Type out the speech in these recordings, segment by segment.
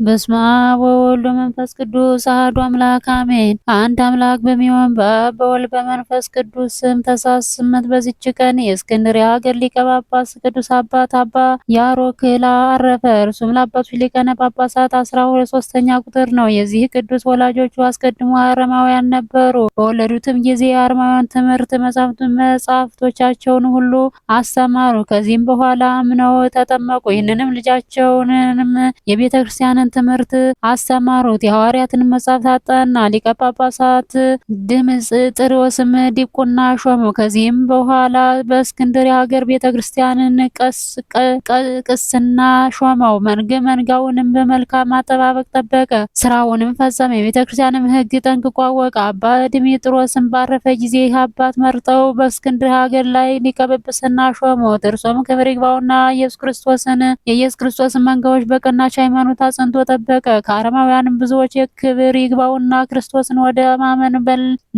በስመ አብ ወወልድ ወመንፈስ ቅዱስ አሐዱ አምላክ አሜን። አንድ አምላክ በሚሆን በአብ በወልድ በመንፈስ ቅዱስ ስም ታኅሳስ 8 በዚች ቀን የእስክንድርያ ሀገር ሊቀ ጳጳስ ቅዱስ አባት አባ ያሮክላ አረፈ። እርሱም ለአባቶች ሊቃነ ጳጳሳት 12ኛ ቁጥር ነው። የዚህ ቅዱስ ወላጆቹ አስቀድሞ አረማውያን ነበሩ። በወለዱትም ጊዜ የአረማውያን ትምህርት መጻሕፍቶቻቸውን ሁሉ አስተማሩ። ከዚህም በኋላ አምነው ተጠመቁ። ይህንንም ልጃቸውንም የቤተ ክርስቲያንን ትምህርት አስተማሩት። የሐዋርያትን መጻሕፍት አጠና። ሊቀ ጳጳሳት ድምጥሪዎስም ዲቁና ሾሙ። ከዚህም በኋላ በእስክንድርያ ሀገር ቤተ ክርስቲያንን ቅስና ሾመው። መንጋውንም በመልካም አጠባበቅ ጠበቀ፣ ስራውንም ፈጸመ። የቤተ ክርስቲያንም ሕግ ጠንቅቆ አወቀ። አባ ድሜጥሮስም ባረፈ ጊዜ ይህ አባት መርጠው በእስክንድርያ ሀገር ላይ ሊቀ ጵጵስና ሾሙት። እርሱም ክብር ይግባውና የኢየሱስ ክርስቶስን መንጋዎች በቀናች ሃይማኖት አጽንቶ ጠበቀ። ከአረማውያንም ብዙዎች የክብር ይግባውና ክርስቶስን ወደ ማመን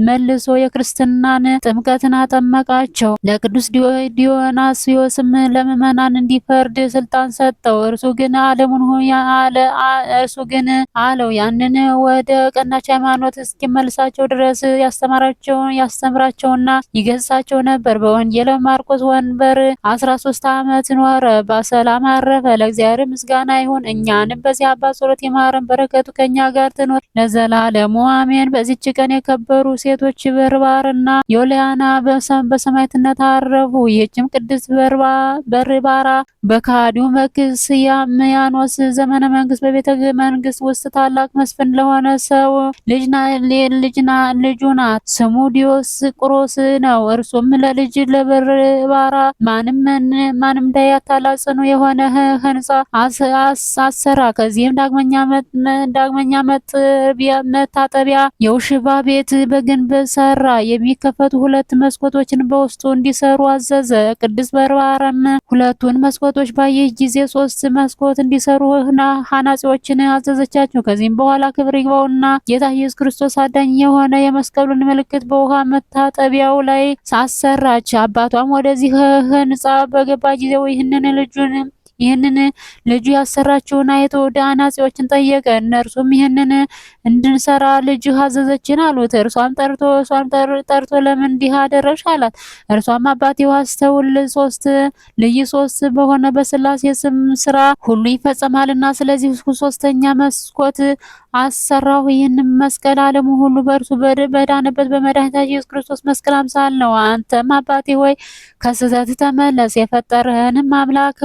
መልሶ የክርስትናን ጥምቀትን አጠመቃቸው። ለቅዱስ ዲዮናስዮስም ለምዕመናን እንዲፈርድ ስልጣን ሰጠው። እርሱ ግን አለው ያንን ወደ ቀናች ሃይማኖት እስኪመልሳቸው ድረስ ያስተምራቸውና ይገሥጻቸው ነበር። በወንጌለ ማርቆስ ወንበር 13 ዓመት ኖረ፣ በሰላም አረፈ። ለእግዚአብሔር ምስጋና ይሁን፣ እኛንም በዚህ አባት ጸሎት ይማረን፣ በረከቱ ከኛ ጋር ትኖር ለዘላለሙ አሜን። በዚች ቀን የከበሩ ሴቶች በርባርና ዮልያና በሰማዕትነት አረፉ። ይህችም ቅድስት በርባራ በከሃዲው መክስያኖስ ዘመነ መንግስት በቤተ መንግስት ውስጥ ታላቅ መስፍን ለሆነ ሰው ልጁ ናት። ስሙ ዲዮስቆሮስ ነው። እርሱም ለልጅ ለበርባራ ማንም እንዳያታልላት ጽኑ የሆነ ሕንጻ አሰራ። ከዚህም ዳግመኛ መታጠቢያ የውሽባ ቤት በግንብ ሰራ። የሚከፈቱ 2 መስኮቶችን በውስጡ እንዲሰሩ አዘዘ። ቅድስት በርባራም ሁለቱን መስኮቶች ባየች ጊዜ 3 መስኮት እንዲሰሩ ሐናጺዎችን አዘዘቻቸው። ከዚህም በኋላ ክብር ይግባውና ጌታ ኢየሱስ ክርስቶስ አዳኝ የሆነ የመስቀሉን ምልክት በውሃ መታጠቢያው ላይ አሰራች። አባቷም ወደዚህ ሕንጻ በገባ ጊዜ ይህንን ልጁ ያሰራችውን አይቶ ወደ አናጺዎችን ጠየቀ። እነርሱም ይህንን እንድንሰራ ልጅህ አዘዘችን አሉት። እርሷም ጠርቶ ለምን እንዲህ አደረግሽ አላት። እርሷም አባቴ አስተውል፣ ልዩ ሶስት በሆነ በሥላሴ ስም ስራ ሁሉ ይፈጸማልና ስለዚህ 3ኛ መስኮት አሰራሁ። ይህንም መስቀል ዓለሙ ሁሉ በእርሱ በዳነበት በመድኃኒታችን ኢየሱስ ክርስቶስ መስቀል አምሳል ነው። አንተም አባቴ ሆይ ከስህተት ተመለስ፣ የፈጠረህንም አምላክ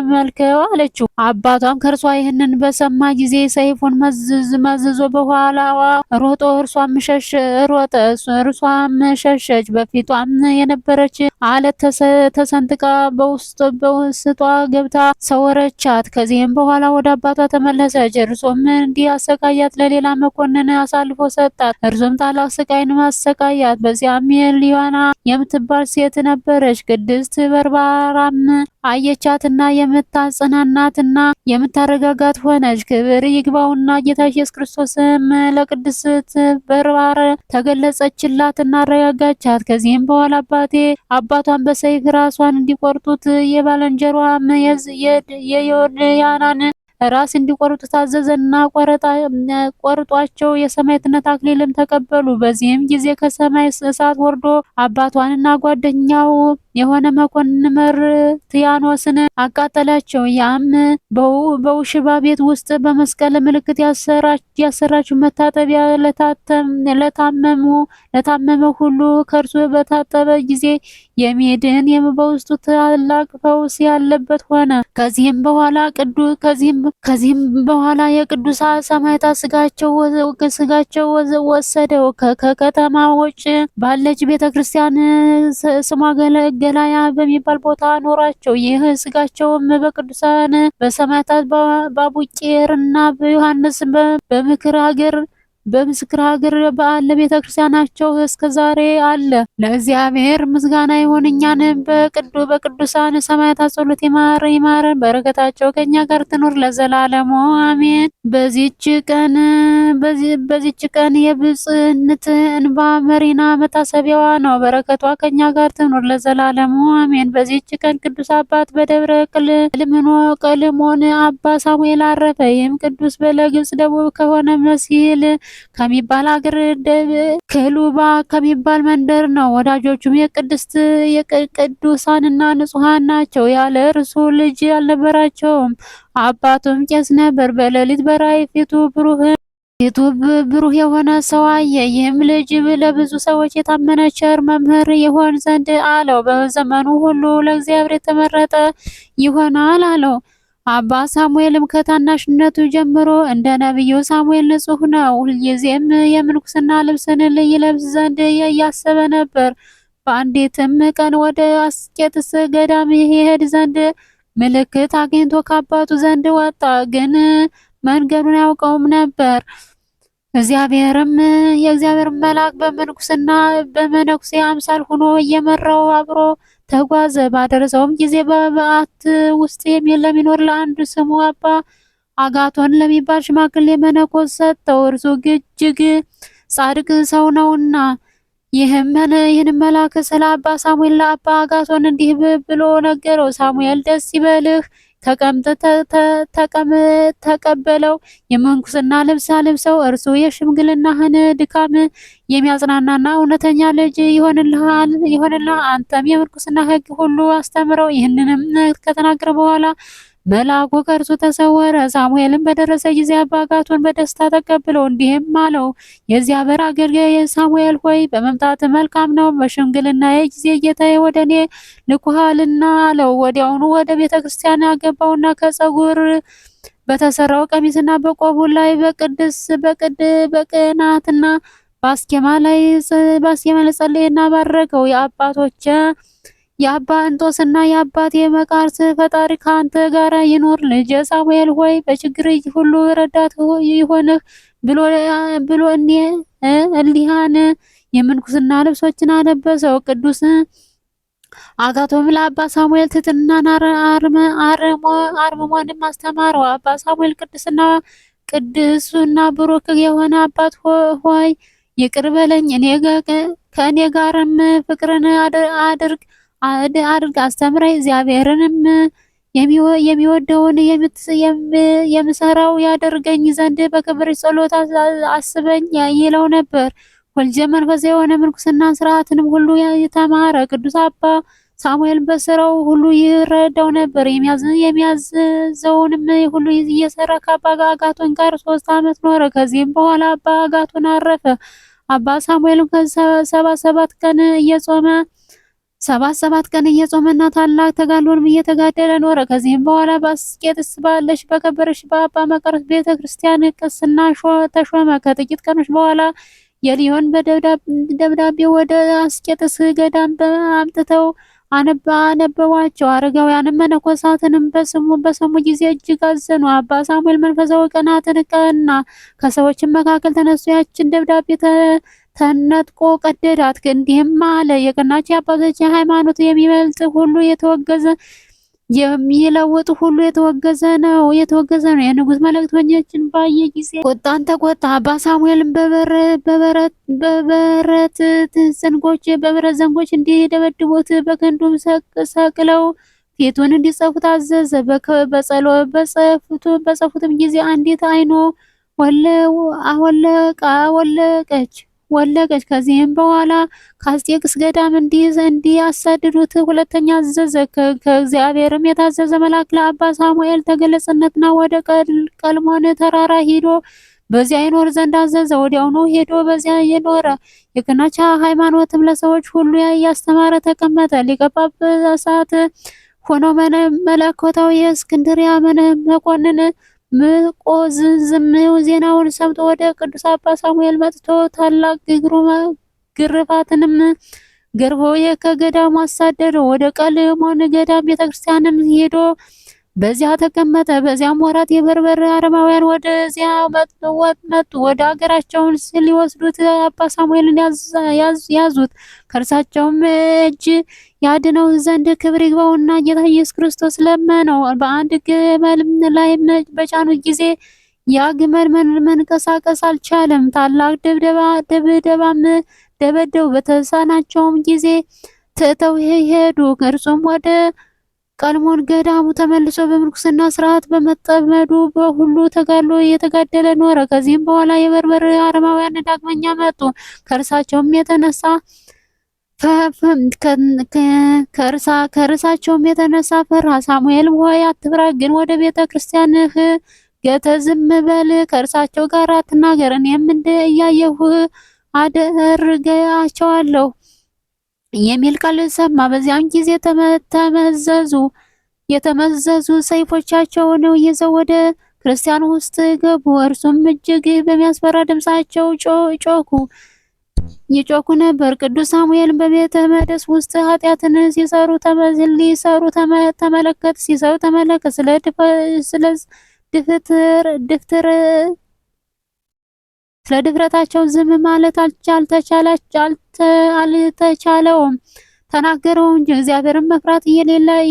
አመልከው አለችው። አባቷም ከእርሷ ይህንን በሰማ ጊዜ ሰይፉን መዝዞ በኋላዋ ሮጠ። እርሷም ሸሸች። በፊቷም የነበረች አለት ተሰንጥቃ በውስጧ ገብታ ሰወረቻት። ከዚህም በኋላ ወደ አባቷ ተመለሰች። እርሱም እንዲህ አሰቃያት፣ ለሌላ መኮንን አሳልፎ ሰጣት። እርሱም ታላቅ ስቃይን አሰቃያት። በዚያም ሊዮና የምትባል ሴት ነበረች። ቅድስት በርባራም አየቻትና የምታጽናናትና የምታረጋጋት ሆነች። ክብር ይግባውና ጌታ ኢየሱስ ክርስቶስም ለቅድስት በርባራ ተገለጸችላትና አረጋጋቻት። ከዚህም በኋላ አባቷን በሰይፍ ራሷን እንዲቆርጡት የባልንጀሯም የዮልያናን ራስ እንዲቆርጡ ታዘዘና ቆርጧቸው የሰማዕትነት አክሊልም ተቀበሉ። በዚህም ጊዜ ከሰማይ እሳት ወርዶ አባቷንና ጓደኛው የሆነ መኮንን መርትያኖስን አቃጠላቸው። ያም በውሽባ ቤት ውስጥ በመስቀል ምልክት ያሰራችው መታጠቢያ ለታመመ ሁሉ ከእርሱ በታጠበ ጊዜ የሚድን በውስጡ ታላቅ ፈውስ ያለበት ሆነ። ከዚህም በኋላ የቅዱሳን ሰማዕታት ስጋቸው ወሰደው። ከከተማ ውጭ ባለች ቤተክርስቲያን ስሟ ገላያ በሚባል ቦታ ኖራቸው። ይህ ስጋቸውም በቅዱሳን በሰማዕታት በአቡቄርና በዮሐንስ በምስክር ሀገር በዓለ ቤተ ክርስቲያናቸው እስከ ዛሬ አለ። ለእግዚአብሔር ምስጋና ይሁን፣ እኛንም በቅዱሳን ሰማዕታት ጸሎት ይማረን፣ በረከታቸው ከኛ ጋር ትኑር ለዘላለሙ አሜን። በዚች ቀን የብፅዕት እንባ መሪና መታሰቢያዋ ነው። በረከቷ ከኛ ጋር ትኑር ለዘላለሙ አሜን። በዚች ቀን ቅዱስ አባት በደብረ ቀልሞን አባ ሳሙኤል አረፈ። ይህም ቅዱስ በለግብጽ ደቡብ ከሆነ መሲል ከሚባል አገር ክሉባ ከሚባል መንደር ነው። ወዳጆቹም የቅዱሳንና ንጹሐን ናቸው። ያለ እርሱ ልጅ አልነበራቸውም። አባቱም ቄስ ነበር። በሌሊት በራእይ ፊቱ ብሩህ የሆነ ሰው አየ። ይህም ልጅ ለብዙ ሰዎች የታመነ ቸር መምህር ይሆን ዘንድ አለው። በዘመኑ ሁሉ ለእግዚአብሔር የተመረጠ ይሆናል አለው። አባ ሳሙኤልም ከታናሽነቱ ጀምሮ እንደ ነቢዩ ሳሙኤል ንጹሕ ነው። ሁልጊዜም የምንኩስና ልብስን ይለብስ ዘንድ እያሰበ ነበር። በአንዲትም ቀን ወደ አስቄጥስ ገዳም ይሄድ ዘንድ ምልክት አግኝቶ ከአባቱ ዘንድ ወጣ፣ ግን መንገዱን ያውቀውም ነበር። የእግዚአብሔር መልአክ በመነኩሴ አምሳል ሆኖ እየመራው አብሮ ተጓዘ። ባደረሰውም ጊዜ በበዓት ውስጥ ለሚኖር ለአንዱ ስሙ አባ አጋቶን ለሚባል ሽማግሌ መነኮስ ሰጠው። እርሱ እጅግ ጻድቅ ሰው ነውና። ይህን መልአክ ስለ አባ ሳሙኤል ለአባ አጋቶን እንዲህ ብሎ ነገረው። ሳሙኤል ደስ ይበልህ፣ ተቀበለው። የምንኩስና ልብስ አልብሰው። እርሱ የሽምግልናህን ድካም የሚያጽናናና እውነተኛ ልጅ ይሆንልሃል። አንተም የምንኩስና ሕግ ሁሉ አስተምረው። ይህንንም ከተናገረ በኋላ መልአኩ ከእርሱ ተሰወረ። ሳሙኤልም በደረሰ ጊዜ አባ አጋቶን በደስታ ተቀብለው እንዲህም አለው፣ የእግዚአብሔር አገልጋይ ሳሙኤል ሆይ በመምጣት መልካም ነው። በሽምግልናዬ ጊዜ ጌታዬ ወደ እኔ ልኮሃልና አለው። ወዲያውኑ ወደ ቤተ ክርስቲያን አገባውና ከጸጉር በተሰራው ቀሚስና በቆቡ ላይ በቅናትና በአስኬማ ላይ ጸለየና ባረከው። የአባ እንጦስና የአባቴ መቃርስ ፈጣሪ ከአንተ ጋር ይኑር። ልጄ ሳሙኤል ሆይ በችግር ሁሉ ረዳት ይሆንህ ብሎ እሊሃን የምንኩስና ልብሶችን አለበሰው። ቅዱስ አጋቶም ለአባ ሳሙኤል ትሕትናን አርምሞንም አስተማረው። አባ ሳሙኤል ቅዱስና ብሩክ የሆነ አባት ሆይ ይቅር በለኝ፣ ከእኔ ጋርም ፍቅርን አድርግ አስተምረኝ። እግዚአብሔርንም የሚወደውን የምሰራው ያደርገኝ ዘንድ በክብር ጸሎት አስበኝ ይለው ነበር። ሁልጊዜ መንፈሳዊ የሆነ ምንኩስናን ስርዓትንም ሁሉ የተማረ ቅዱስ አባ ሳሙኤል በስራው ሁሉ ይረዳው ነበር። የሚያዘውንም ሁሉ እየሰራ ከአባ አጋቶን ጋር 3 ዓመት ኖረ። ከዚህም በኋላ አባ አጋቶን አረፈ። አባ ሳሙኤልም ሰባት ቀን እየጾመና ታላቅ ተጋድሎንም እየተጋደለ ኖረ። ከዚህም በኋላ በአስቄጥስ ባለች በከበረች በአባ መቃርስ ቤተ ክርስቲያን ቅስና ተሾመ። ከጥቂት ቀኖች በኋላ የሊዮን ደብዳቤ ወደ አስቄጥስ ገዳም አምጥተው አነበቧቸው። አረጋውያንም መነኮሳትንም በሰሙ ጊዜ እጅግ አዘኑ። አባ ሳሙኤል መንፈሳዊ ቅናትን ቀና። ከሰዎችም መካከል ተነስቶ ያችን ደብዳቤ ተነጥቆ ቀደዳት። እንዲህም አለ፣ የቀናች አባቶች ሃይማኖት የሚለውጥ ሁሉ የተወገዘ ነው። የንጉሥ መልእክተኞችን ባየ ጊዜ ቁጣን ተቆጣ። አባ ሳሙኤልን በብረት ዘንጎች እንዲደበድቡት በክንዱም ሰቅለው ፊቱን እንዲጸፉት አዘዘ። በጸፉትም ጊዜ አንዲት ዓይኑ ወለቀች። ከዚህም በኋላ ከአስቄጥስ ገዳም እንዲያሳድዱት ሁለተኛ አዘዘ። ከእግዚአብሔርም የታዘዘ መልአክ ለአባ ሳሙኤል ተገለጸለትና ወደ ቀልሞን ተራራ ሂዶ በዚያ ይኖር ዘንድ አዘዘ። ወዲያውኑ ሄዶ በዚያ የኖረ የቀናች ሃይማኖትም ለሰዎች ሁሉ ያስተማረ ተቀመጠ። ሊቀ ጳጳሳት ሆኖ መለኮታዊ የእስክንድርያ መኮንን ምቆዝዝም ዜናውን ሰምቶ ወደ ቅዱስ አባ ሳሙኤል መጥቶ ታላቅ ግርፋትንም ገርፎ ከገዳሙ አሳደደው። ወደ ቀልሞን ገዳም ቤተክርስቲያንም ሄዶ በዚያ ተቀመጠ። በዚያም ወራት የበርበር አረማውያን ወደዚያ መጡ። ወደ አገራቸውን ሊወስዱት አባ ሳሙኤልን ያዙት። ከእርሳቸውም እጅ ያድነው ዘንድ ክብር ይግባውና ጌታ ኢየሱስ ክርስቶስ ለመነው። በአንድ ግመልም ላይ በጫኑት ጊዜ ያ ግመል መንቀሳቀስ አልቻለም። ታላቅ ድብደባም ደበደቡ። በተሳናቸውም ጊዜ ትተው ሄዱ። እርሱም ወደ ቀልሞን ገዳሙ ተመልሶ በምንኩስና ስርዓት በመጠመዱ በሁሉ ተጋድሎ እየተጋደለ ኖረ። ከዚህም በኋላ የበርበር አረማውያን ዳግመኛ መጡ። ከእርሳቸውም የተነሳ ፈራ። ሳሙኤል ሆይ አትፍራ፣ ግን ወደ ቤተ ክርስቲያንህ ገብተህ ዝም በል፣ ከእርሳቸው ጋር አትናገር፣ እኔም እያየሁ አደርጋቸዋለሁ የሚል ቃል ሰማ። በዚያም ጊዜ የተመዘዙ ሰይፎቻቸውን ይዘው ወደ ክርስቲያን ውስጥ ገቡ። እርሱም እጅግ በሚያስፈራ ድምፃቸው ይጮኩ ነበር። ቅዱስ ሳሙኤልን በቤተ መቅደስ ውስጥ ኃጢአትን ሲሰሩ ተመለከተ። ስለ ድፍረታቸው ዝም ማለት አልተቻለውም። ተናገረው እንጂ እግዚአብሔርን መፍራት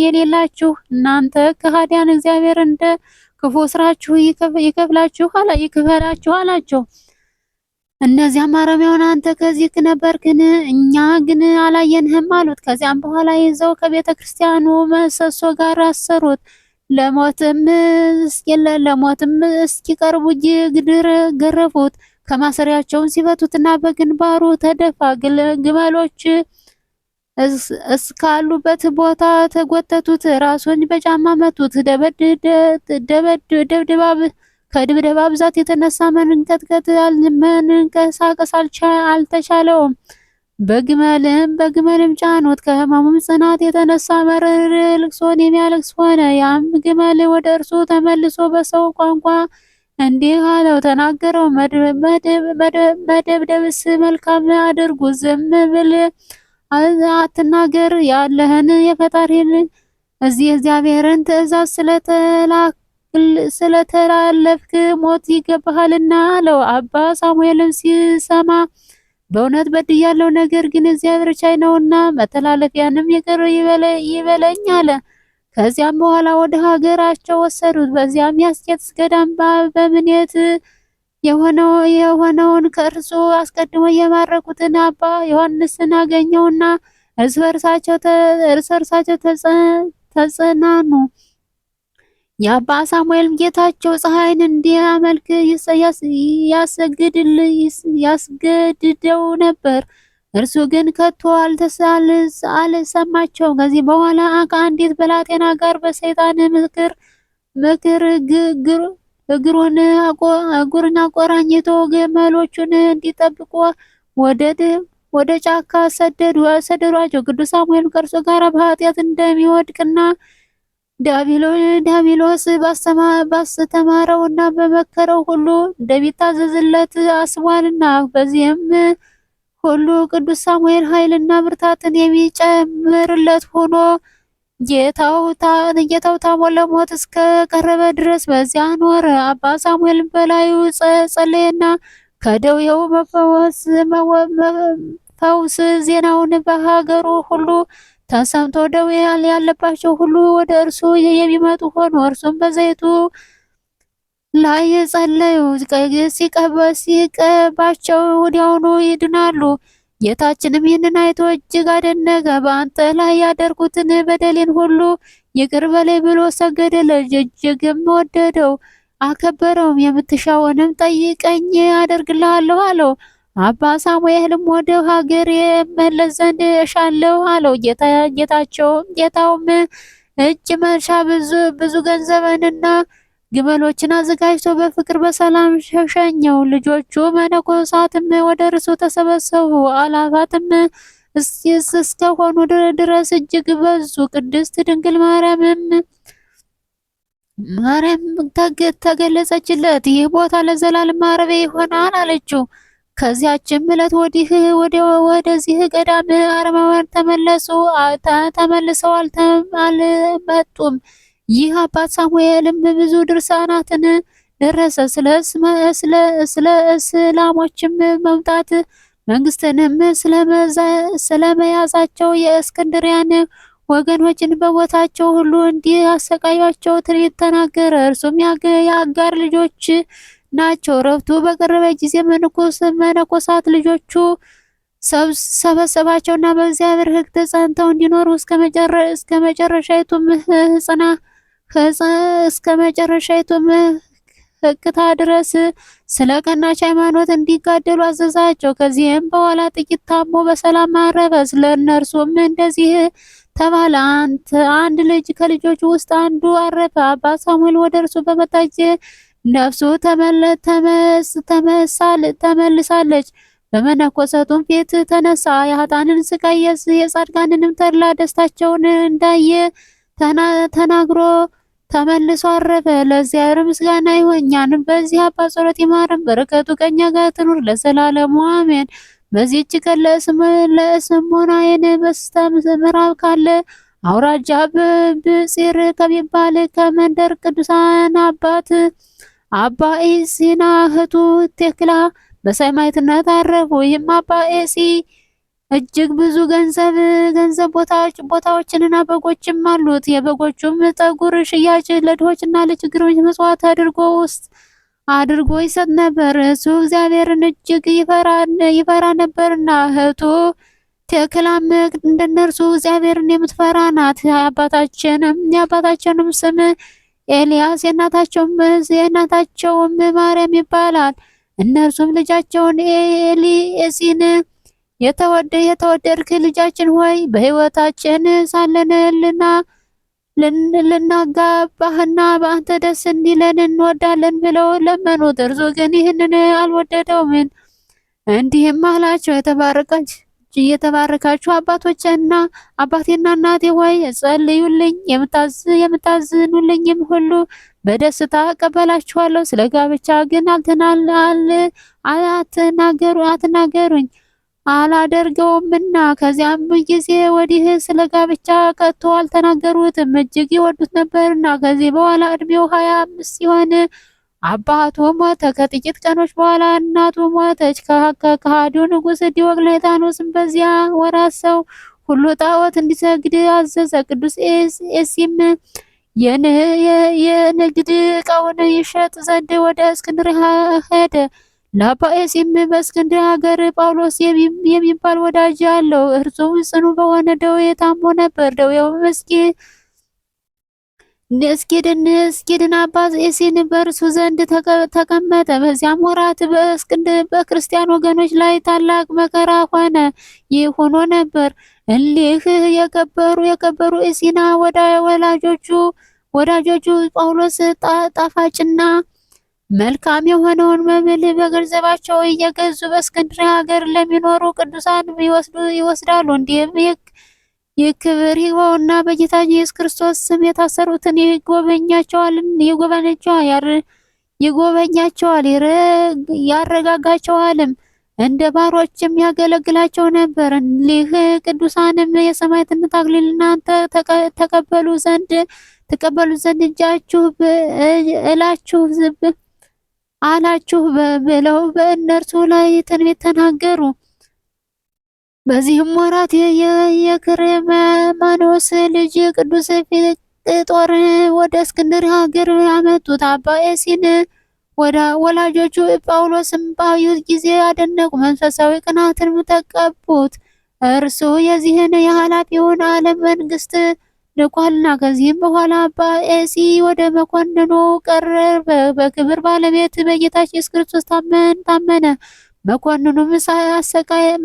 የሌላችሁ እናንተ ከሃዲያን እግዚአብሔር እንደ ክፉ ስራችሁ ይክፈላችሁ አላቸው። እነዚያም አረማውያን አንተ ከዚህ ነበርክን? እኛ ግን አላየንህም አሉት። ከዚያም በኋላ ይዘው ከቤተ ክርስቲያኑ ምሰሶ ጋር አሰሩት። ለሞትም እስኪቀርቡ ገረፉት። ከማሰሪያቸውን ሲፈቱትና በግንባሩ ተደፋ። ግመሎች እስካሉበት ቦታ ተጎተቱት። ራሱን በጫማ መቱት። ከድብደባ ብዛት የተነሳ መንቀሳቀስ አልተቻለውም። በግመልም ጫኑት። ከሕማሙም ጽናት የተነሳ መረር ልቅሶን የሚያለቅስ ሆነ። ያም ግመል ወደ እርሱ ተመልሶ በሰው ቋንቋ እንዲህ አለው፣ ተናገረው፣ መደብደብስ መልካም አድርጉ፣ ዝም ብል አትናገር። ያለህን የፈጣሪን እግዚአብሔርን ትእዛዝ ስለተላለፍክ ሞት ይገባሃልና አለው። አባ ሳሙኤልም ሲሰማ በእውነት በድያለሁ፣ ነገር ግን እግዚአብሔር ቻይ ነውና መተላለፊያንም ይቅር ይበለኝ አለ። ከዚያም በኋላ ወደ ሀገራቸው ወሰዱት። በዚያም የአስቄጥስ ገዳም በምኔት የሆነውን ከእርሱ አስቀድሞ የማረኩትን አባ ዮሐንስን አገኘውና እርስ በርሳቸው ተጽናኑ። የአባ ሳሙኤልም ጌታቸው ፀሐይን እንዲያመልክ ያስገድደው ነበር። እርሱ ግን ከቶ አልሰማቸውም። ከዚህ በኋላ ከአንዲት ብላቴና ጋር በሰይጣን ምክር እግሩን አቆራኝቶ ግመሎቹን እንዲጠብቁ ወደ ጫካ ሰደዷቸው። ቅዱስ ሳሙኤል ከእርሱ ጋር በኃጢአት እንደሚወድቅና ዲያብሎስ ባስተማረውና በመከረው ሁሉ እንደሚታዘዝለት አስቧልና። በዚህም ሁሉ ቅዱስ ሳሙኤል ኃይልና ብርታትን የሚጨምርለት ሆኖ ጌታው ታሞ ለሞት እስከ ቀረበ ድረስ በዚያ ኖረ። አባ ሳሙኤል በላዩ ጸለየና ከደዌው ፈውስ ዜናውን በሀገሩ ሁሉ ተሰምቶ ደዌ ያለባቸው ሁሉ ወደ እርሱ የሚመጡ ሆኑ። እርሱም በዘይቱ ላይ ጸለዩ። ሲቀባቸው ወዲያውኑ ይድናሉ። ጌታችንም ይህንን አይቶ እጅግ አደነቀ። በአንተ ላይ ያደርጉትን በደሌን ሁሉ ይቅር በለኝ ብሎ ሰገደለት። እጅግም ወደደው አከበረውም። የምትሻውንም ጠይቀኝ አደርግልሃለሁ አለው። አባ ሳሙኤልም ወደ ሀገር የመለስ ዘንድ እሻለሁ አለው። ጌታውም እጅ መንሻ ብዙ ገንዘብንና ግመሎችን አዘጋጅቶ በፍቅር በሰላም ሸኘው። ልጆቹ መነኮሳትም ወደ እርሱ ተሰበሰቡ። አላፋትም እስከሆኑ ድረስ እጅግ በዙ። ቅድስት ድንግል ማርያም ተገለጸችለት። ይህ ቦታ ለዘላለም ማረፊያ ይሆናል አለችው። ከዚያችም ዕለት ወደዚህ ገዳም አረማውያን ተመልሰው አልመጡም። ይህ አባት ሳሙኤልም ብዙ ድርሳናትን ደረሰ። ስለ እስላሞችም መምጣት መንግስትንም ስለመያዛቸው የእስክንድሪያን ወገኖችን በቦታቸው ሁሉ እንዲያሰቃዩአቸው ትንቢት ተናገረ። እርሱም የአጋር ልጆች ናቸው። ዕረፍቱ በቀረበ ጊዜ መነኮሳት ልጆቹ ሰበሰባቸውና በእግዚአብሔር ሕግ ጸንተው እንዲኖሩ እስከ መጨረሻይቱም ሕቅታ ድረስ ስለ ቀናች ሃይማኖት እንዲጋደሉ አዘዛቸው። ከዚህም በኋላ ጥቂት ታሞ በሰላም አረፈ። ስለ እነርሱም እንደዚህ ተባለ። አንድ ልጅ ከልጆቹ ውስጥ አንዱ አረፈ። አባ ሳሙኤል ወደ እርሱ በመጣ ጊዜ ነፍሱ ተመልሳለች። በመነኮሳቱም ፊት ተነሳ። የኃጥአንን ስቃይ የጻድቃንንም ተድላ ደስታቸውን እንዳየ ተናግሮ ተመልሶ አረፈ። ለእግዚአብሔር ምስጋና ይሁን፣ እኛንም በዚህ አባት ጸሎት ይማረን፣ በረከቱ ከእኛ ጋር ትኑር ለዘላለሙ አሜን። በዚህች ቀን ለእስሞናይን በስተ ምዕራብ ካለ አውራጃ ብፂር ከሚባል ከመንደር ቅዱሳን አባት አባ ኢሲና እህቱ ቴክላ በሰማዕትነት አረፉ። ይህም አባ ኤሲ እጅግ ብዙ ገንዘብ ቦታዎችንና በጎችም አሉት። የበጎቹም ጠጉር ሽያጭ ለድሆችና ለችግረኞች መጽዋዕት አድርጎ ይሰጥ ነበር። እሱ እግዚአብሔርን እጅግ ይፈራ ነበርና። እህቱ ቴክላም እንደነርሱ እግዚአብሔርን የምትፈራ ናት። የአባታቸውንም ስም ኤልያስ የእናታቸውም ማርያም ይባላል። እነርሱም ልጃቸውን ኤሊኤሲን የተወደድክ ልጃችን ሆይ በሕይወታችን ሳለን ልናጋባህና በአንተ ደስ እንዲለን እንወዳለን ብለው ለመኑት። እርሱ ግን ይህንን አልወደደውም። እንዲህም አላቸው፣ የተባረካችሁ አባቴና እናቴ ሆይ ጸልዩልኝ፣ የምታዝኑልኝም ሁሉ በደስታ እቀበላችኋለሁ። ስለ ጋብቻ ግን አትናገሩኝ አላደርገውምና። ከዚያም ጊዜ ወዲህ ስለ ጋብቻ ከቶ አልተናገሩትም፣ እጅግ ይወዱት ነበርና። ከዚህ በኋላ ዕድሜው 25 ሲሆን አባቱ ሞተ። ከጥቂት ቀኖች በኋላ እናቱ ሞተች። ከሃዲው ንጉሥ ዲዮቅልጥያኖስም በዚያ ወራት ሰው ሁሉ ጣዖት እንዲሰግድ አዘዘ። ቅዱስ ኤሲም የንግድ ዕቃውን ይሸጥ ዘንድ ወደ እስክንድርያ ሄደ። ለአባ ኤሲም በእስክንድርያ ሀገር ጳውሎስ የሚባል ወዳጅ አለው። እርሱም ጽኑ በሆነ ደዌ ታሞ ነበር። ደዌውም እስኪድን አባ ኤሲን በእርሱ ዘንድ ተቀመጠ። በዚያም ወራት በክርስቲያን ወገኖች ላይ ታላቅ መከራ ሆነ። ይህ ሆኖ ነበር። እሊህ የከበሩ ኤሲና ወዳጆቹ ጳውሎስ ጣፋጭና መልካም የሆነውን መብል በገንዘባቸው እየገዙ በእስክንድርያ ሀገር ለሚኖሩ ቅዱሳን ይወስዳሉ። እንዲህም የክብር ይግባውና በጌታችን ኢየሱስ ክርስቶስ ስም የታሰሩትን ይጎበኛቸዋል፣ ያረጋጋቸዋልም፣ እንደ ባሮችም ያገለግላቸው ነበር። እሊህ ቅዱሳንም የሰማዕትነት አክሊል እናንተ ተቀበሉ ዘንድ እጃችሁ አላችሁ ብለው በእነርሱ ላይ ትንቢት ተናገሩ። በዚህም ወራት የክርማኖስ ልጅ ቅዱስ ፊቅጦር ወደ እስክንድርያ ሀገር ያመጡት። አባ ኤሲን ወላጆቹ ጳውሎስም ባዩት ጊዜ አደነቁ፣ መንፈሳዊ ቅናትንም ተቀቡት። እርሱ የዚህን የኃላፊውን ዓለም መንግስት ልኳልና። ከዚህም በኋላ አባ ኤሲ ወደ መኮንኑ ቀረበ። በክብር ባለቤት በጌታችን ኢየሱስ ክርስቶስ ታመነ።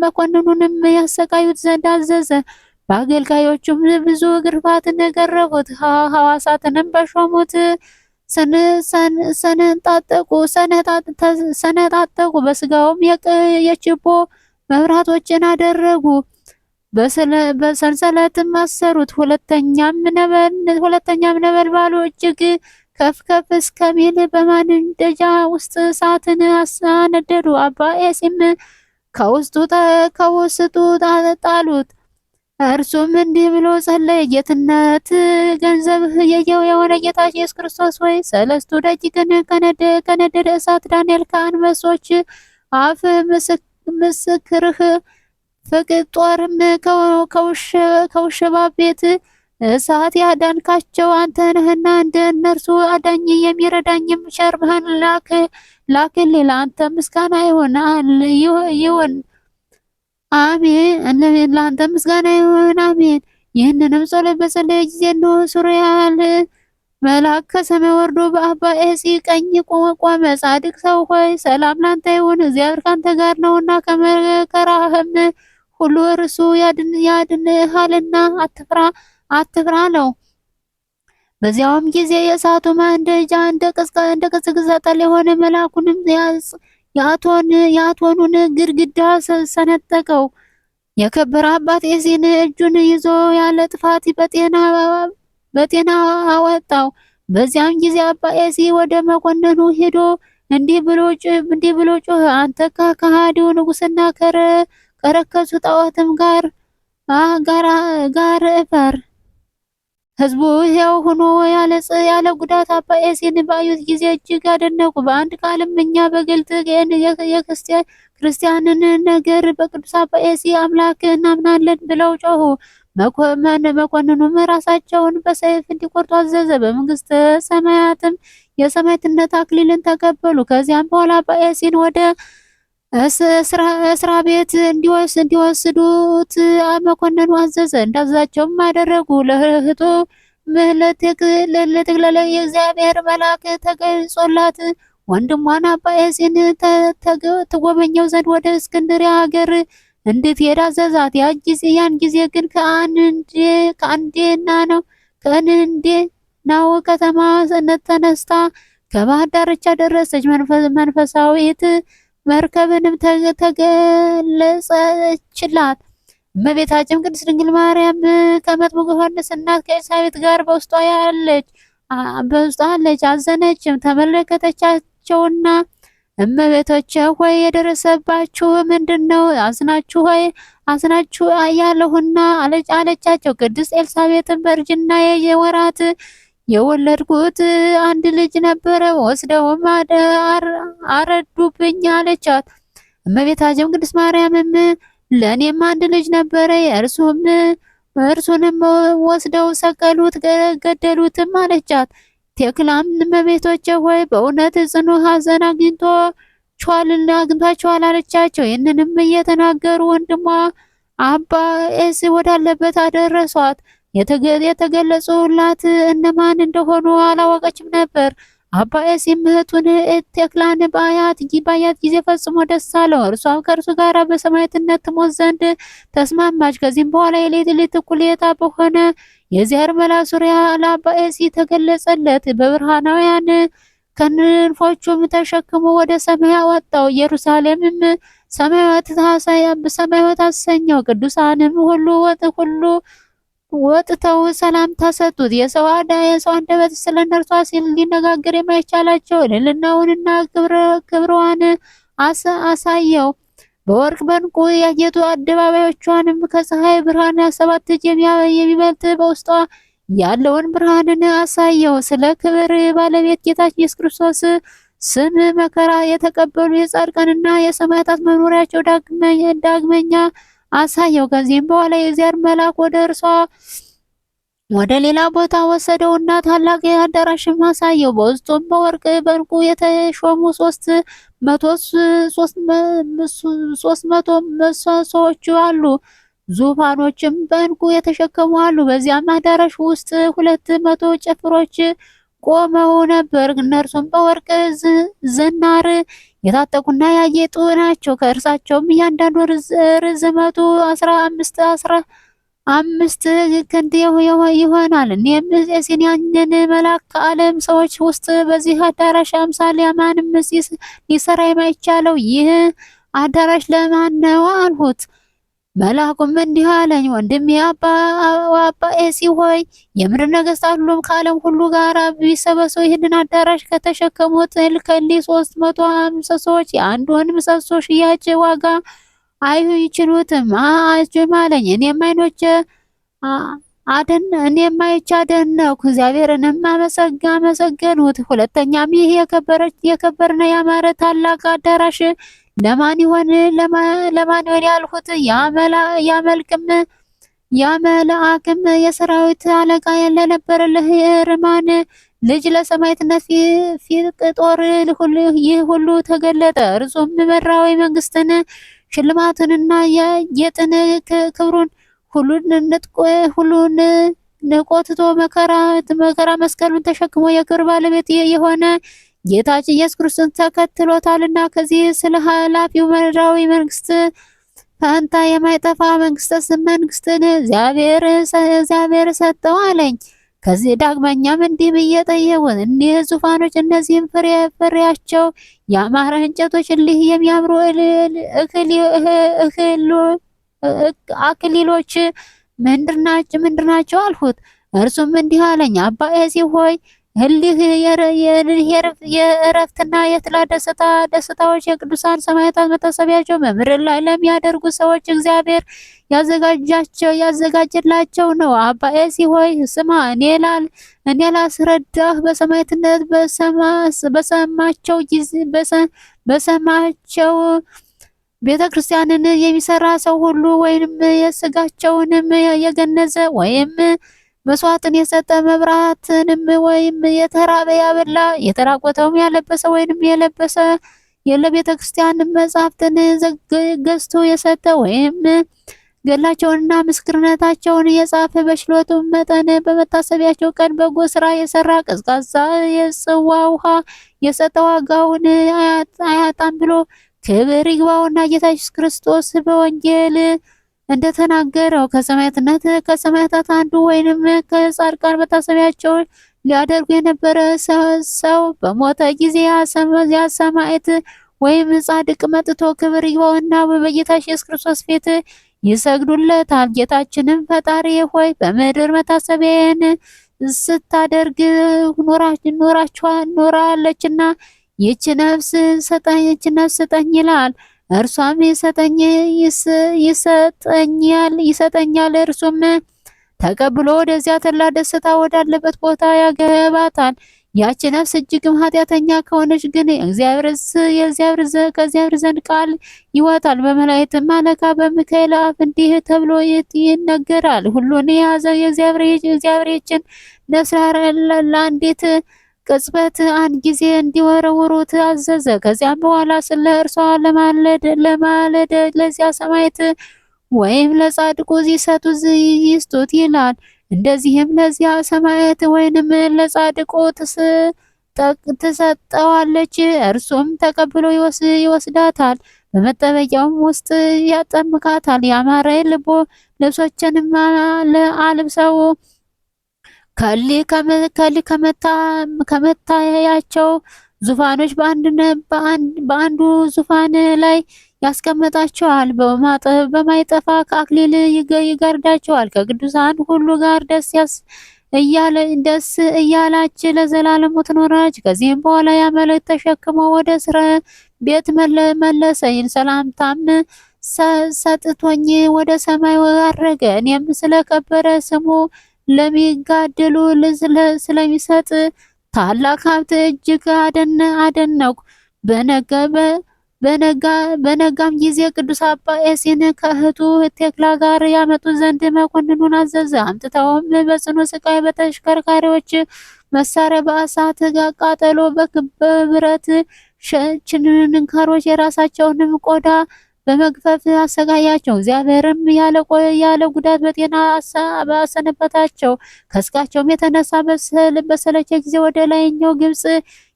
መኮንኑንም ያሰቃዩት ዘንድ አዘዘ። በአገልጋዮቹም ብዙ ግርፋትን ገረፉት። ሐዋሳትንም በሾሙት ሰነጣጠቁ። በስጋውም የችቦ መብራቶችን አደረጉ። በሰንሰለትም አሰሩት። ሁለተኛም ነበልባሉ እጅግ ከፍ እስከሚል በማንደጃ ውስጥ እሳትን አነደዱ። አባ ኤሲም ከውስጡ ጣሉት። እርሱም እንዲህ ብሎ ጸለየ። ጌትነት ገንዘብህ የሆነ ጌታችን ኢየሱስ ክርስቶስ ወይ 3 ደቂቅን ከነደደ እሳት ዳንኤል ከአንበሶች አፍ ምስክርህ ፍቅር ጦርም ከውሸባ ቤት እሳት ያዳንካቸው አንተ ነህና እንደ እነርሱ አዳኝ የሚረዳኝም ቸር ላክልኝ። ለአንተ ምስጋና ይሁን አሜን። ለአንተ ምስጋና ይሁን አሜን። ይህንንም ጸሎት በጸለየ ጊዜ ነው ሱሪያል መልአክ ከሰማይ ወርዶ በአባ ኤሲ ቀኝ ቆመ። ጻድቅ ሰው ሆይ ሰላም ላንተ ይሁን፣ እግዚአብሔር ካንተ ጋር ነውና ከመከራህም ሁሉ እርሱ ያድንሃልና አትፍራ አለው። በዚያውም ጊዜ የእሳቱ ማንደጃ እንደ ቅዝቅዝ ጠል የሆነ መልአኩንም የአቶኑን ግድግዳ ሰነጠቀው። የከበረ አባት ኤሲን እጁን ይዞ ያለ ጥፋት በጤና አወጣው። በዚያም ጊዜ አባ ኤሲ ወደ መኮንኑ ሄዶ እንዲህ ብሎ ጮኸ፣ አንተ ከሃዲው ንጉሥና ከረከሱ ጣዖትም ጋር እፈር። ሕዝቡ ሕያው ሆኖ ያለ ጉዳት አባ ኤሲን ባዩት ጊዜ እጅግ አደነቁ። በአንድ ቃልም እኛ በግልጥ የክርስቲያንን ነገር በቅዱስ አባ ኤሲ አምላክ እናምናለን ብለው ጮሁ። መኮንኑም ራሳቸውን በሰይፍ እንዲቆርጡ አዘዘ። በመንግስተ ሰማያትም የሰማዕትነት አክሊልን ተቀበሉ። ከዚያም በኋላ አባ ኤሲን ወደ እስራ ቤት እንዲወስዱት መኮንኑ አዘዘ። እንዳዛቸውም አደረጉ። ለእህቱ ለትግለለ የእግዚአብሔር መልአክ ተገልጾላት ወንድሟን አባ ኤሲን ትጎበኘው ዘንድ ወደ እስክንድርያ ሀገር እንድትሄድ አዘዛት። ያን ጊዜ ግን ከእንዴናው ከተማ ተነስታ ከባህር ዳርቻ ደረሰች። መንፈሳዊት መርከብንም ተገለጸችላት። እመቤታችን ቅድስት ድንግል ማርያም ከመጥምቁ ዮሐንስ እናት ከኤልሳቤጥ ጋር በውስጧ አለች። አዘነችም። ተመለከተቻቸውና እመቤቶቼ ሆይ የደረሰባችሁ ምንድነው? አዝናችሁ አያለሁና አለቻቸው። ቅድስት ኤልሳቤጥን በእርጅና የወራት የወለድኩት አንድ ልጅ ነበረ፣ ወስደውም አረዱብኝ አለቻት። እመቤታችን ቅድስት ማርያምም ለእኔም አንድ ልጅ ነበረ፣ እርሱንም ወስደው ሰቀሉት፣ ገደሉትም አለቻት። ቴክላም እመቤቶቼ ሆይ በእውነት ጽኑ ሐዘን አግኝቷቸዋል አለቻቸው። ይህንንም እየተናገሩ ወንድሟ አባ ኤሲ ወዳለበት አደረሷት። የተገለጹላት እነማን እንደሆኑ አላወቀችም ነበር። አባ ኤሲም እህቱን ቴክላን ባያት ጊዜ ፈጽሞ ደስ አለው። እርሷም ከእርሱ ጋር በሰማዕትነት ትሞት ዘንድ ተስማማች። ከዚህም በኋላ የሌሊት እኩሌታ በሆነ የእግዚአብሔር መልአክ ዙሪያ ለአባ ኤሲ ተገለጸለት። በብርሃናውያን ክንፎቹም ተሸክሞ ወደ ሰማይ አወጣው። ኢየሩሳሌምም ሰማያዊት አሰኘው። ቅዱሳንም ሁሉ ወጥተው ሰላምታ ሰጡት። የሰው አንደበት ስለ እነርሷ ሲል ሊነጋገር የማይቻላቸው ልዕልናውንና ክብሯን አሳየው። በወርቅ በዕንቁ ያጌጡ አደባባዮቿንም ከፀሐይ ብርሃን 7 እጅ የሚበልጥ በውስጧ ያለውን ብርሃንን አሳየው። ስለ ክብር ባለቤት ጌታችን ኢየሱስ ክርስቶስ ስም መከራ የተቀበሉ የጻድቃንና የሰማዕታት መኖሪያቸው ዳግመኛ አሳየው። ከዚህም በኋላ የእግዚአብሔር መልአክ ወደ እርሷ ወደ ሌላ ቦታ ወሰደውና ታላቅ አዳራሽም አሳየው። በውስጡም በወርቅ በዕንቁ የተሾሙ 300 ምሰሶዎች አሉ። ዙፋኖችም በዕንቁ የተሸከሙ አሉ። በዚያም አዳራሽ ውስጥ 200 ጭፍሮች ቆመው ነበር። እነርሱም በወርቅ ዝናር የታጠቁና ያጌጡ ናቸው። ከእርሳቸውም እያንዳንዱ ርዝመቱ 15 ክንድ ይሆናል። እኔም ኤሲን ያንን መልአክ ከዓለም ሰዎች ውስጥ በዚህ አዳራሽ አምሳል ማንም ሊሰራ የማይቻለው ይህ አዳራሽ ለማን ነው አልሁት። መልአኩም እንዲህ አለኝ፣ ወንድሜ አባ ኤሲ ሆይ የምድር ነገሥታት ሁሉም ከዓለም ሁሉ ጋር ቢሰበሰቡ ይህንን አዳራሽ ከተሸከሙት ከእሊህ 350 ሰዎች የአንዱን ምሰሶ ሽያጭ ዋጋ አይችሉትም አለኝ። እኔም አይቼ አደነቅሁ፣ እግዚአብሔርንም አመሰገንሁት። ሁለተኛም ይህ የከበረና ያማረ ታላቅ አዳራሽ ለማን ይሆን ያልሁት ያ መልአክም የሰራዊት አለቃ ለነበረ ለሄርማን ልጅ ለሰማዕትነት ፊቅጦር ይህ ሁሉ ተገለጠ። እርሱም ምድራዊ መንግስትን ሽልማትንና የጌጥን ክብሩን ሁሉን ንቆ ትቶ መከራ መስቀሉን ተሸክሞ የክብር ባለቤት የሆነ ጌታችን ኢየሱስ ክርስቶስ ተከትሎታልና ከዚህ ስለ ኃላፊው ምድራዊ መንግስት ፈንታ የማይጠፋ መንግስትን እግዚአብሔር ሰጠው አለኝ። ከዚህ ዳግመኛም እንዲህ ብዬ ጠየቁት፣ እኒህ ዙፋኖች እነዚህም ፍሬያቸው ያማረ እንጨቶች እሊህ የሚያምሩ አክሊሎች ምንድናቸው አልሁት። እርሱም እንዲህ አለኝ፣ አባ ኤሲ ሆይ እሊህ የእረፍትና የጥላ ደስታዎች የቅዱሳን ሰማዕታት መታሰቢያቸው በምድር ላይ ለሚያደርጉ ሰዎች እግዚአብሔር ያዘጋጀላቸው ነው። አባ ኤሲ ሆይ ስማ፣ እኔ ላስረዳህ። በሰማዕትነት በሰማቸው ቤተ ክርስቲያንን የሚሰራ ሰው ሁሉ ወይም የስጋቸውንም የገነዘ ወይም መስዋዕትን የሰጠ መብራትንም ወይም የተራበ ያበላ የተራቆተውም ያለበሰ ወይም የለበሰ የለቤተ ክርስቲያን መጻሕፍትን ገዝቶ የሰጠ ወይም ገላቸውንና ምስክርነታቸውን የጻፈ በችሎቱ መጠን በመታሰቢያቸው ቀን በጎ ስራ የሰራ ቀዝቃዛ የጽዋ ውሃ የሰጠ ዋጋውን አያጣም ብሎ ክብር ይግባውና ጌታ ኢየሱስ ክርስቶስ በወንጌል እንደተናገረው ከሰማዕታት አንዱ ወይንም ከጻድቃን መታሰቢያቸው ሊያደርጉ የነበረ ሰው በሞተ ጊዜ ያ ሰማዕት ወይም ጻድቅ መጥቶ ክብር ይግባውና በጌታ ኢየሱስ ክርስቶስ ፊት ይሰግዱለታል። ጌታችንም ፈጣሪ ሆይ በምድር መታሰቢያን ስታደርግ ኖራለችና ይህች ነፍስ ስጠኝ ይላል። እርሷም ይሰጠኛል። እርሱም ተቀብሎ ወደዚያ ተድላ ደስታ ወዳለበት ቦታ ያገባታል። ያች ነፍስ እጅግም ኃጢአተኛ ከሆነች ግን ከእግዚአብሔር ዘንድ ቃል ይወጣል። በመላእክትም አለቃ በሚካኤል አፍ እንዲህ ተብሎ ይነገራል። ሁሉን የያዘ የእግዚአብሔር ይህችን ነፍስ ለአንዲት ቅጽበት አንድ ጊዜ እንዲወረውሩት አዘዘ። ከዚያም በኋላ ስለ እርሷ ለማለድ ለዚያ ሰማዕት ወይም ለጻድቁ ይስጡት ይላል። እንደዚህም ለዚያ ሰማዕት ወይንም ለጻድቁ ትሰጠዋለች። እርሱም ተቀብሎ ይወስዳታል፣ በመጠበቂያውም ውስጥ ያጠምቃታል። ያማረ ልብሶችንም አልብሰው ከመታያቸው ዙፋኖች በአንዱ ዙፋን ላይ ያስቀምጣቸዋል። በማይጠፋ አክሊል ይጋርዳቸዋል። ከቅዱሳን ሁሉ ጋር ደስ እያላች ለዘላለሙ ትኖራች። ከዚህም በኋላ ያ መልአክ ተሸክሞ ወደ እስር ቤት መለሰኝ። ሰላምታም ሰጥቶኝ ወደ ሰማይ አረገ። እኔም ስለከበረ ስሙ ለሚጋደሉ ስለሚሰጥ ታላቅ ሀብት እጅግ አደነቁ። በነጋም ጊዜ ቅዱስ አባ ኤሲን ከእህቱ ቴክላ ጋር ያመጡ ዘንድ መኮንኑን አዘዘ። አምጥተውም በጽኑ ስቃይ በተሽከርካሪዎች መሳሪያ በእሳት ቃጠሎ በብረት ችንካሮች የራሳቸውንም ቆዳ በመግፈፍ አሰቃያቸው። እግዚአብሔርም ያለ ጉዳት በጤና አሰነበታቸው። ከስጋቸውም የተነሳ በሰለቸ ጊዜ ወደ ላይኛው ግብጽ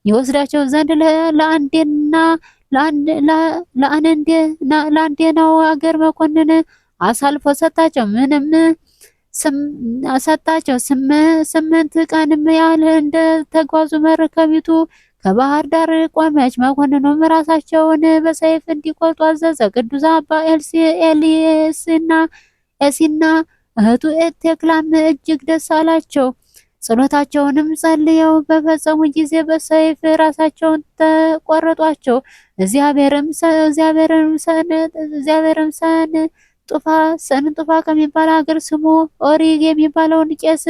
ይወስዳቸው ዘንድ ለአንዴናው አገር መኮንን አሳልፎ ሰጣቸው። ስምንት ቀንም ያህል እንደተጓዙ መርከቢቱ ከባህር ዳር ቆመች። መኮንኑም ራሳቸውን በሰይፍ እንዲቆርጡ አዘዘ። ቅዱስ አባ ኤሲና እህቱ ቴክላም እጅግ ደስ አላቸው። ጸሎታቸውንም ጸልየው በፈጸሙ ጊዜ በሰይፍ ራሳቸውን ተቆረጧቸው። እግዚአብሔርም ሰንጡፋ ከሚባል ሀገር ስሙ ኦሪግ የሚባለውን ቄስ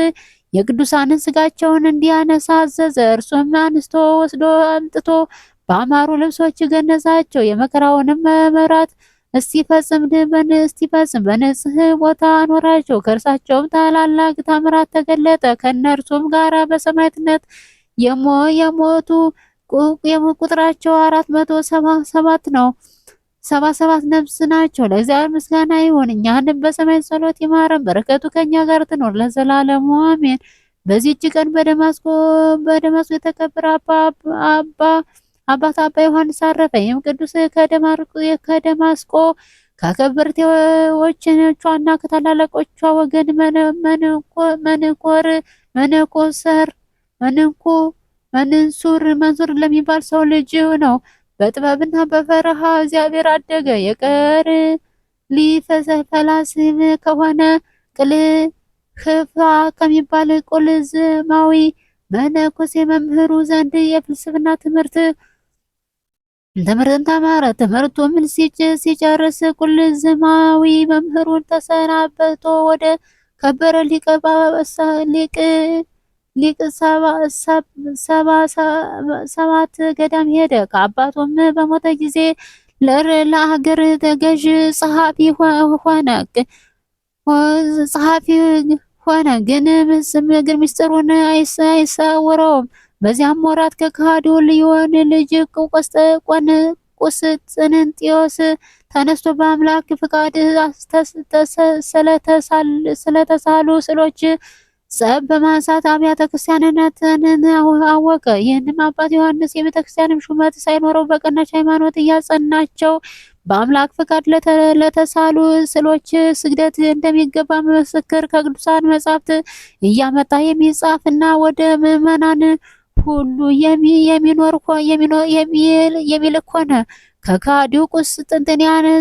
የቅዱሳንን ስጋቸውን እንዲያነሳ አዘዘ። እርሱም አንስቶ ወስዶ አምጥቶ በአማሩ ልብሶች ገነዛቸው። የመከራውንም መራት እስቲፈጽም በንጽህ ቦታ አኖራቸው። ከእርሳቸውም ታላላቅ ታምራት ተገለጠ። ከእነርሱም ጋር በሰማዕትነት የሞቱ ቁጥራቸው 477 ነው። 77 ነፍስ ናቸው። ለእግዚአብሔር ምስጋና ይሁን፣ እኛንም በሰማዕት ጸሎት ይማረን፣ በረከቱ ከኛ ጋር ትኖር ለዘላለሙ አሜን። በዚህች ቀን በደማስቆ የተከበረ አባት አባ ዮሐንስ አረፈ። ይህም ቅዱስ ከደማስቆ ከከበርቴዎችና ከታላላቆቿ ወገን መንሱር ለሚባል ሰው ልጅ ነው። በጥበብና በፈረሃ እግዚአብሔር አደገ። ፈላስም ከሆነ ቅልህፋ ከሚባል ቁልዝማዊ መነኮሴ መምህሩ ዘንድ የፍልስፍና ትምህርትን ተማረ። ትምህርቱም ሲጨርስ ቁልዝማዊ መምህሩን ተሰናብቶ ወደ ከበረ ሊቅ ሰባት ገዳም ሄደ። ከአባቱም በሞተ ጊዜ ለሀገር ገዥ ጸሐፊ ሆነ። ግን ምስጢሩን አይሰውረውም። በዚያም ወራት ከከሃዲው ልዮን ልጅ ቁስጥንጥዮስ ተነስቶ በአምላክ ፍቃድ ስለተሳሉ ስዕሎች ጸብ በማንሳት አብያተ ክርስቲያናትን አወቀ። ይህንም አባት ዮሐንስ የቤተ ክርስቲያንም ሹመት ሳይኖረው በቀናች ሃይማኖት እያጸናቸው በአምላክ ፍቃድ ለተሳሉ ስዕሎች ስግደት እንደሚገባ ምስክር ከቅዱሳን መጻሕፍት እያመጣ የሚጻፍና ወደ ምዕመናን ሁሉ የሚልክ ሆነ። ከከሃዲው ቁስጥንጥንጦስም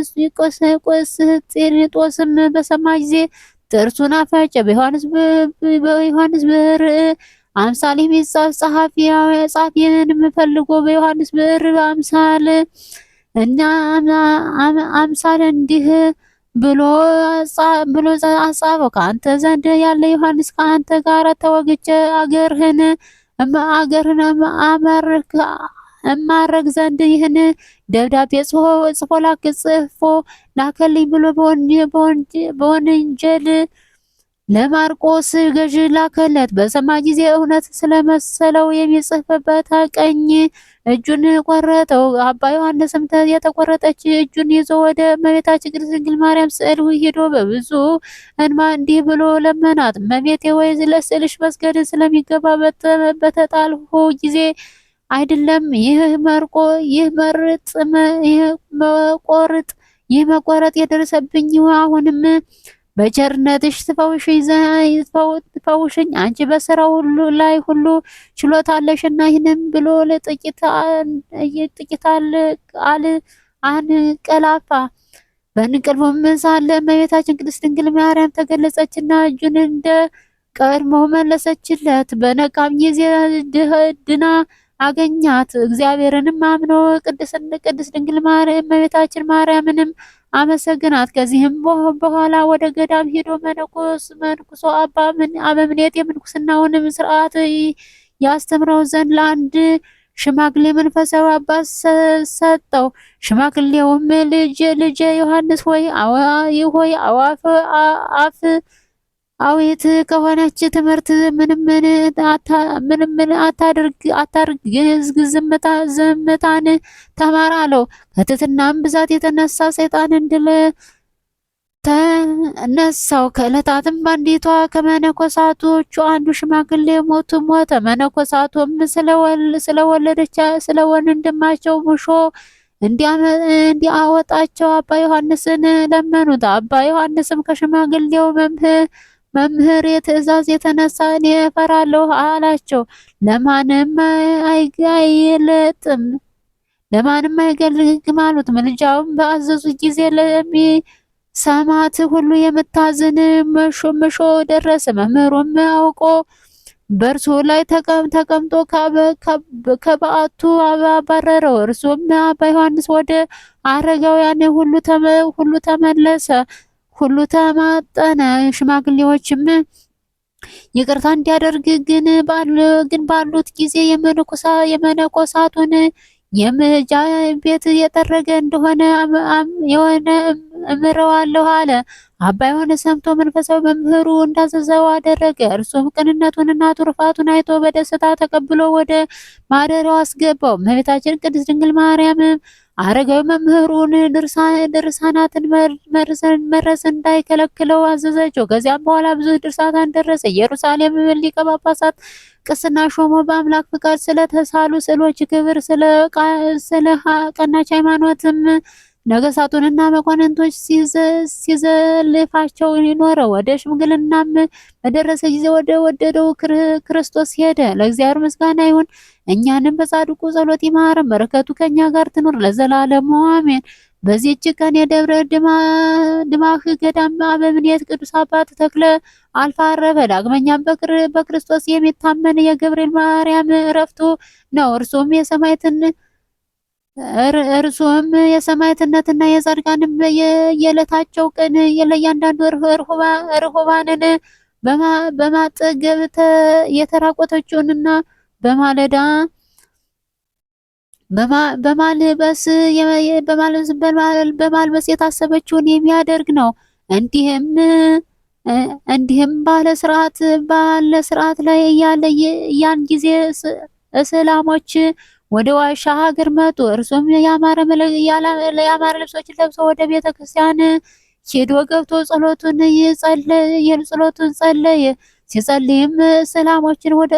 በሰማ ጊዜ ጥርሱን አፋጨ። በዮሐንስ ብዕር አምሳል የሚጻፍ ጸሐፊንም ፈልጎ በዮሐንስ ብዕር አምሳል እንዲህ ብሎ አጻፈው። ከአንተ ዘንድ ያለ ዮሐንስ ከአንተ ጋር ተወግቼ አገርህን እማረክ ዘንድ ይህን ደብዳቤ ጽፎ ላከልኝ ብሎ በወንጀል ለማርቆስ ገዥ ላከለት። በሰማ ጊዜ እውነት ስለመሰለው የሚጽፍበት ቀኝ እጁን ቆረጠው። አባ ዮሐንስም የተቆረጠች እጁን ይዞ ወደ እመቤታችን ቅድስት ድንግል ማርያም ስዕል ሄዶ በብዙ እንባ እንዲህ ብሎ ለመናት። እመቤቴ ወይ ለስዕልሽ መስገድ ስለሚገባ በተጣልሁ ጊዜ አይደለም ይህ መቆረጥ የደረሰብኝ አሁንም በቸርነትሽ ትፈውሽኝ። አንቺ በስራው ሁሉ ላይ ሁሉ ችሎታ አለሽና። ይህንም ብሎ ጥቂት አንቀላፋ። በእንቅልፉም ሳለ እመቤታችን ቅድስት ድንግል ማርያም ተገለጸችና እጁን እንደ ቀድሞ መለሰችለት። በነቃም ጊዜ ድና አገኛት። እግዚአብሔርንም አምኖ ቅድስት ድንግል ማርያም እመቤታችን ማርያምንም አመሰግናት። ከዚህም በኋላ ወደ ገዳም ሄዶ መንኩሶ አበምኔት የምንኩስናውንም ስርዓት ያስተምረው ዘንድ ለአንድ ሽማግሌ መንፈሳዊ አባት ሰጠው። ሽማግሌውም ልጄ ዮሐንስ ሆይ አዊት ከሆነች ትምህርት ምንም አታድርግ፣ ዝምታን ተማር አለው። ከትሕትናም ብዛት የተነሳ ሰይጣን ድል ተነሳው። ከዕለታትም በአንዲቷ ከመነኮሳቶቹ አንዱ ሽማግሌ ሞተ። መነኮሳቱም ስለ ወንድማቸው ሙሾ እንዲያወጣቸው አባ ዮሐንስን ለመኑት። አባ ዮሐንስም ከሽማግሌው መምህር የትእዛዝ የተነሳ እኔ እፈራለሁ አላቸው። ለማንም አይገልግም አሉት። ምልጃውም በአዘዙ ጊዜ ለሚሰማት ሁሉ የምታዝን ምሾ ደረሰ። መምህሩም አውቆ በእርሱ ላይ ተቀምጦ ከበዓቱ አባረረው። እርሱም አባ ዮሐንስ ወደ አረጋውያን ሁሉ ተመለሰ፣ ሁሉ ተማጠነ። ሽማግሌዎችም ይቅርታ እንዲያደርግ ግን ባሉት ጊዜ የመነኮሳቱን የምጃ ቤት የጠረገ እንደሆነ የሆነ እምረዋለሁ አለ። አባ ዮሐንስ ሰምቶ መንፈሳዊ መምህሩ እንዳዘዘው አደረገ። እርሱም ቅንነቱንና ትሩፋቱን አይቶ በደስታ ተቀብሎ ወደ ማደሪያው አስገባው። እመቤታችን ቅድስት ድንግል ማርያም አረጋዊ መምህሩን ድርሳናትን መድረስ እንዳይከለክለው አዘዘችው። ከዚያም በኋላ ብዙ ድርሳናትን ደረሰ። ኢየሩሳሌም ሊቀ ጳጳሳት ቅስና ሾሞ በአምላክ ፍቃድ ስለተሳሉ ስዕሎች ክብር ስለ ቀናች ሃይማኖትም ነገስታቱንና መኳንንቶች ሲዘልፋቸው ኖረ። ወደ ሽምግልናም በደረሰ ጊዜ ወደ ወደደው ክርስቶስ ሄደ። ለእግዚአብሔር ምስጋና ይሁን፣ እኛንም በጻድቁ ጸሎት ይማረን፣ በረከቱ ከኛ ጋር ትኑር ለዘላለሙ አሜን። በዚህች ቀን የደብረ ድማህ ገዳም አበምኔት ቅዱስ አባት ተክለ አልፋ አረፈ። ዳግመኛም በክርስቶስ የሚታመን የገብርኤል ማርያም እረፍቱ ነው። እርሱም የሰማዕትነትና የጻድቃንን የዕለታቸው ቀን ለእያንዳንዱ ርሁባንን በማጠገብ የተራቆተችውንና በማልበስ የታሰበችውን የሚያደርግ ነው። እንዲህም ባለ ስርዓት ላይ እያለ ያን ጊዜ እስላሞች ወደ ዋሻ ሀገር መጡ። እርሱም ያማረ ልብሶችን ለብሶ ወደ ቤተ ክርስቲያን ሄዶ ገብቶ ጸሎቱን ጸለየ። ሲጸልይም እስላሞችን ወደ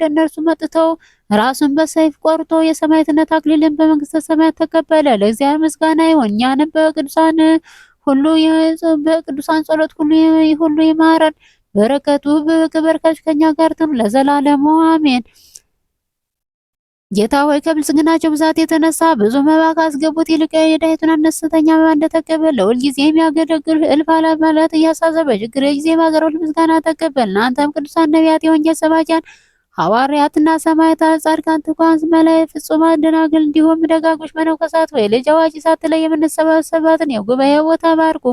እነርሱ መጥተው ራሱን በሰይፍ ቆርጦ የሰማዕትነት አክሊልን በመንግስተ ሰማያት ተቀበለ። ለእግዚአብሔር ምስጋና ይሁን፣ እኛንም በቅዱሳን ጸሎት ሁሉ ይማረን፣ በረከቱ በበረከቱ ከኛ ጋር ትኑር ለዘላለሙ አሜን። ጌታ ሆይ ከብልጽግናቸው ብዛት የተነሳ ብዙ መባ ካስገቡት ይልቅ የድሃይቱን አነስተኛ መባ እንደተቀበል ለሁልጊዜ የሚያገለግል እልፍ አእላፋት እያሳሰበ በችግር ጊዜ ባቀረቡት ምስጋና ተቀበል። እናንተም ቅዱሳን ነቢያት፣ የወንጌል ሰባኪያን ሐዋርያትና ሰማዕታት፣ ጻድቃን፣ ትጉሃን መላእክት፣ ፍጹማን ደናግል እንዲሁም ደጋጎች መነኮሳት ወይ ልጅ አዋቂ ሳትለይ የምንሰበሰባትን የጉባኤ ቦታ ባርኩ።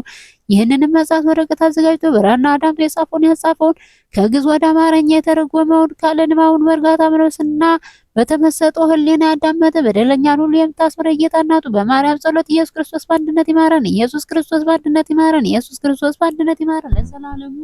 ይህንንም መጽሐፍ ወረቀት አዘጋጅቶ ብራና አዳምጦ የጻፈውን ያጻፈውን ከግዕዝ ወደ አማርኛ የተረጎመውን ቃለ ንባቡን በእርጋታ መንፈስና በተመሰጦ ሕሊና ያዳመጠ በደለኛን ሁሉ የምታስምር የጌታ እናቱ በማርያም ጸሎት ኢየሱስ ክርስቶስ በአንድነት ይማረን። ኢየሱስ ክርስቶስ በአንድነት ይማረን። ኢየሱስ ክርስቶስ በአንድነት ይማረን ለዘላለሙ።